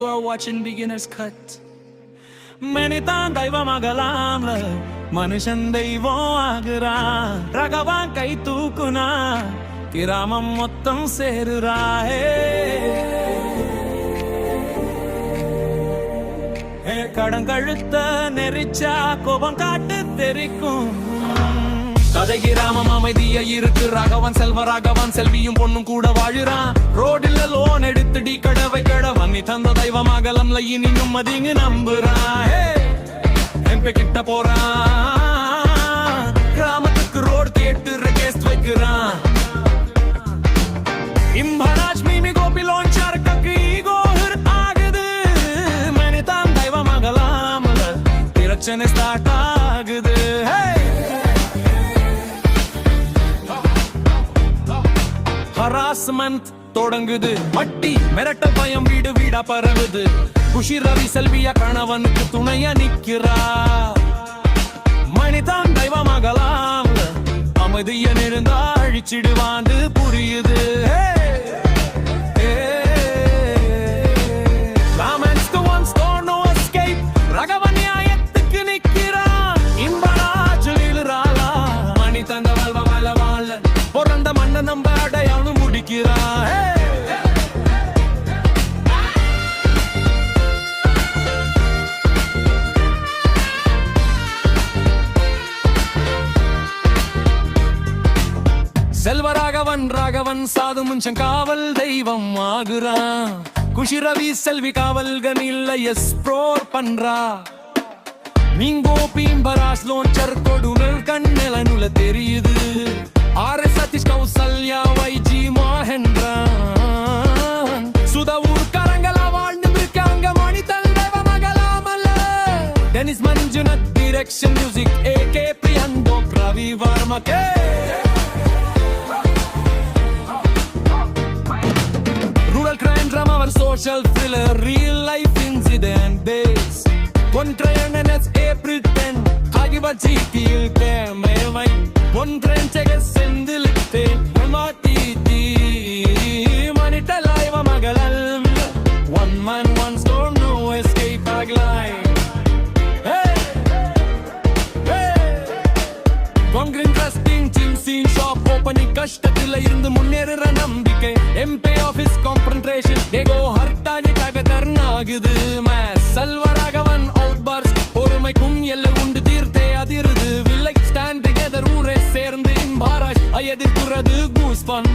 You are watching beginners cut. மனிதான் தெய்வமாகலாம்ல மனுஷன் தெய்வம் ஆகுறான் ரகவான் கை தூக்குனா கிராமம் மொத்தம் சேருறாயே கடங்கழுத்த நெரிச்சா கோபம் காட்டு தெரிக்கும் கதை கிராமம் அமைதியா இருக்கு ராகவன் செல்வராகவன் செல்வியும் பொண்ணும் கூட வாழுறான் ரோடில் லோன் எடுத்து டி கடவை கடவன் நீ தந்த தெய்வமாகலம்ல இனி நிம்மதிங்க நம்புறான் எம்பி கிட்ட போறான் கிராமத்துக்கு ரோடு தியேட்டர் கேஸ் வைக்கிறான் இம்பராஜ் மீமி கோபி லோன் சார்க்கு ஈகோ ஆகுது மனிதான் தெய்வமாகலாம்ல பிரச்சனை ஸ்டார்ட் ஆகுது ஹராஸ்மெண்ட் தொடங்குது வட்டி மிரட்ட பயம் வீடு வீடா பரவுது குஷி ரவி செல்வியா கணவனுக்கு துணையா நிக்கிறா மனிதான் தெய்வமாகலாம் அமைதியன் இருந்தா அழிச்சிடுவாண்டு புரியுது ரகவன் நியாயத்துக்கு நிக்கிறான் இன்பராஜ் இழுறாளா மணி தந்த வாழ்வ வாழ வாழ பிறந்த மண்ண நம்ப அடையாளம் முடிக்கிறான் செல்வராகவன் ராகவன் சாது முஞ்சன் காவல் தெய்வம் ஆகுறான் குஷி ரவி செல்வி காவல்கன் இல்ல எஸ்ப்ளோர் பண்றா நீங்கோ பீம்பராஸ் லோன்ச்சர் கொடுனல் கண்ணெலனுல தெரியுது ஆர் சதீஷ் கௌசல்யா வைஜி மோகன்ரான் சுதா ஊர்க்காரங்களா வாழ்ந்து இருக்காங்க மணி தந்தைவ மகளாமல்ல டெனிஸ் மஞ்சுனத் டிரெக்ஷன் மியூசிக் ஏகே பிரியந்தோ ரவி வர்மகே social thriller, real life incident based. One train and it's April 10. Hagiba chikil ke mevai. One train chege sendilitte. MRTT. Manita live magalal. One man, one storm, no escape tagline. Hey, hey. Congrin trusting team scene shop opening கஷ்டத்துல இருந்து முன்னேறுற நம்பிக்கை MP office கான்ஃபரன்ட்ரேஷன் டேகோ ஹர்டானி ககதர்ன் ஆகுது maze Selvaraghavan out parse பொறுமைக்கும் எல்லை உண்டு தீர்த்தே அதிருது வில்லை stand together ஊரே சேர்ந்து இம்பாராஜ் எதிர்க்கிறது கூஸ் பன்